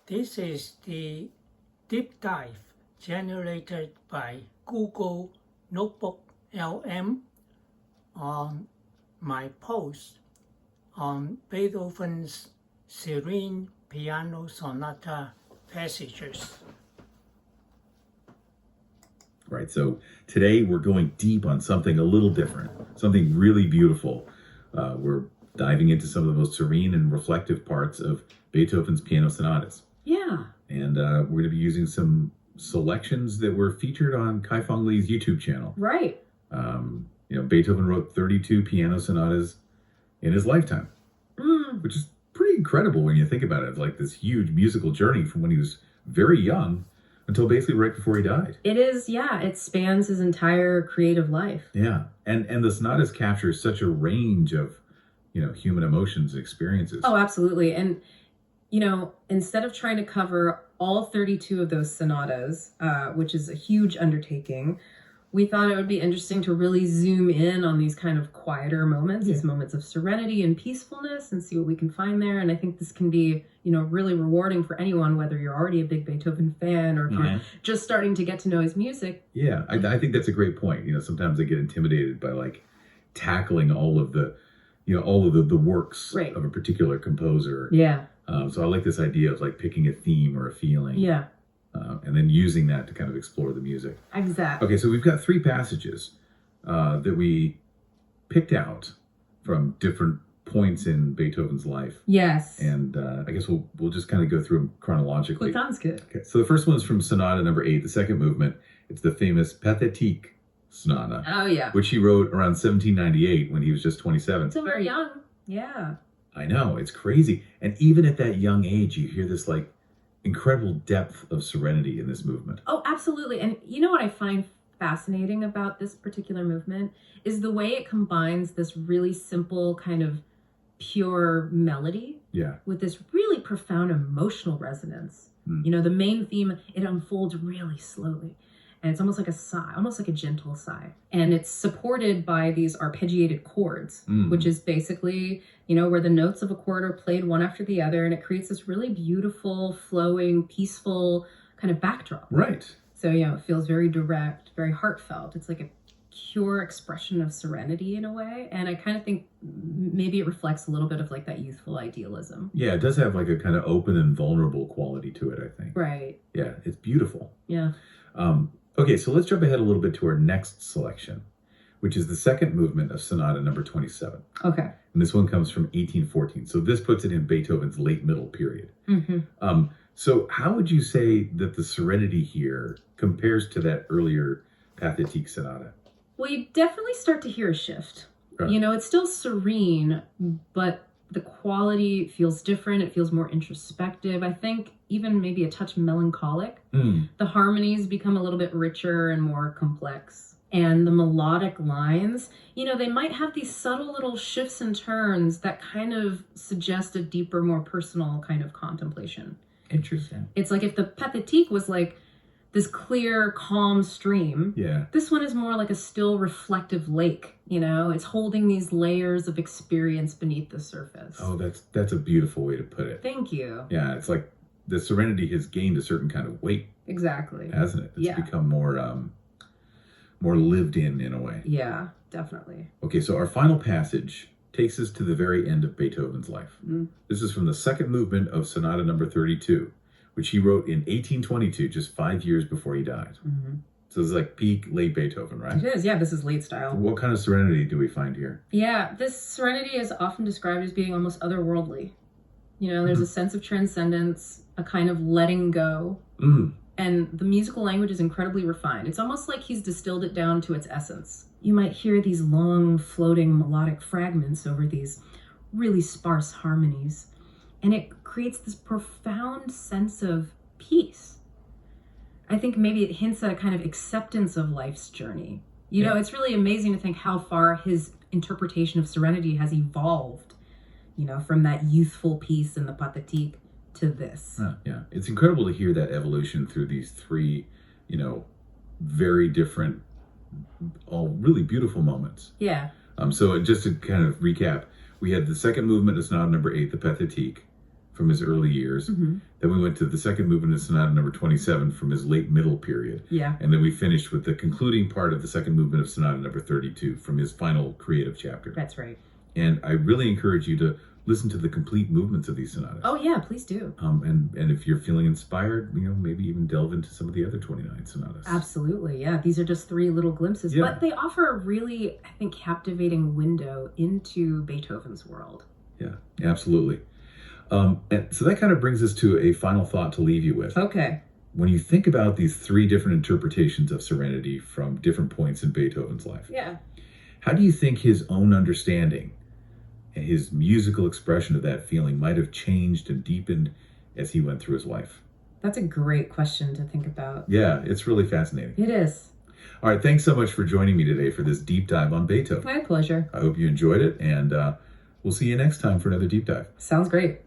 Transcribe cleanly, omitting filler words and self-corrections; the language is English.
This is the deep dive generated by Google Notebook LM on my post on Beethoven's Serene Piano Sonata passages. Right, so today we're going deep on something a little different, something really beautiful. We're diving into some of the most serene and reflective parts of Beethoven's piano sonatas. Yeah. And we're going to be using some selections that were featured on Kai-Fong Lee's YouTube channel. Right. Beethoven wrote 32 piano sonatas in his lifetime, which is pretty incredible when you think about it. It's like this huge musical journey from when he was very young until basically right before he died. It is, yeah. It spans his entire creative life. Yeah. And the sonatas capture such a range of, human emotions and experiences. Oh, absolutely. And, instead of trying to cover all 32 of those sonatas, which is a huge undertaking, we thought it would be interesting to really zoom in on these kind of quieter moments, these moments of serenity and peacefulness, and see what we can find there. And I think this can be, really rewarding for anyone, whether you're already a big Beethoven fan or if you're just starting to get to know his music. Yeah, I think that's a great point. Sometimes I get intimidated by tackling all of the works of a particular composer. Yeah. So I like this idea of picking a theme or a feeling. Yeah. And then using that to kind of explore the music. Exactly. Okay, so we've got 3 passages that we picked out from different points in Beethoven's life. Yes. And I guess we'll just kind of go through them chronologically. Well, sounds good. Okay, so the first one is from Sonata number 8, the second movement. It's the famous Pathétique Sonata. Oh, yeah. Which he wrote around 1798 when he was just 27. Still very young. Yeah. I know, it's crazy. And even at that young age, you hear this incredible depth of serenity in this movement. Oh, absolutely. And you know what I find fascinating about this particular movement is the way it combines this really simple kind of pure melody with this really profound emotional resonance. The main theme, it unfolds really slowly. And it's almost like a sigh, almost like a gentle sigh. And it's supported by these arpeggiated chords, which is basically, where the notes of a chord are played one after the other. And it creates this really beautiful, flowing, peaceful kind of backdrop. Right. So, it feels very direct, very heartfelt. It's like a pure expression of serenity in a way. And I kind of think maybe it reflects a little bit of that youthful idealism. Yeah, it does have a kind of open and vulnerable quality to it, I think. Right. Yeah, it's beautiful. Yeah. Okay, so let's jump ahead a little bit to our next selection, which is the second movement of Sonata number 27. Okay. And this one comes from 1814. So this puts it in Beethoven's late middle period. So how would you say that the serenity here compares to that earlier Pathétique Sonata? Well, you definitely start to hear a shift. Right. It's still serene, but the quality feels different. It feels more introspective. I think even maybe a touch melancholic. The harmonies become a little bit richer and more complex. And the melodic lines, they might have these subtle little shifts and turns that kind of suggest a deeper, more personal kind of contemplation. Interesting. It's like if the Pathétique was this clear, calm stream. Yeah. This one is more like a still, reflective lake. It's holding these layers of experience beneath the surface. Oh, that's a beautiful way to put it. Thank you. Yeah, it's like the serenity has gained a certain kind of weight. Exactly. Hasn't it? It's become more lived in a way. Yeah, definitely. Okay, so our final passage takes us to the very end of Beethoven's life. This is from the second movement of Sonata number 32, which he wrote in 1822, just 5 years before he died. So this is peak late Beethoven, right? It is, yeah, this is late style. What kind of serenity do we find here? Yeah, this serenity is often described as being almost otherworldly. There's a sense of transcendence, a kind of letting go. And the musical language is incredibly refined. It's almost like he's distilled it down to its essence. You might hear these long, floating melodic fragments over these really sparse harmonies. And it creates this profound sense of peace. I think maybe it hints at a kind of acceptance of life's journey. It's really amazing to think how far his interpretation of serenity has evolved, from that youthful peace in the Pathétique to this. Yeah. It's incredible to hear that evolution through these 3, very different, all really beautiful moments. Yeah. So just to kind of recap, we had the second movement of Sonata number 8, the Pathétique. from his early years. Then we went to the second movement of Sonata number 27 from his late middle period. Yeah. And then we finished with the concluding part of the second movement of Sonata number 32 from his final creative chapter. That's right. And I really encourage you to listen to the complete movements of these sonatas. Oh yeah, please do. And if you're feeling inspired, maybe even delve into some of the other 29 sonatas. Absolutely, yeah. These are just 3 little glimpses, but they offer a really, I think, captivating window into Beethoven's world. Yeah, absolutely. And so that kind of brings us to a final thought to leave you with. Okay. When you think about these 3 different interpretations of Serenity from different points in Beethoven's life, Yeah. how do you think his own understanding and his musical expression of that feeling might have changed and deepened as he went through his life? That's a great question to think about. Yeah, it's really fascinating. It is. All right, thanks so much for joining me today for this deep dive on Beethoven. My pleasure. I hope you enjoyed it, and we'll see you next time for another deep dive. Sounds great.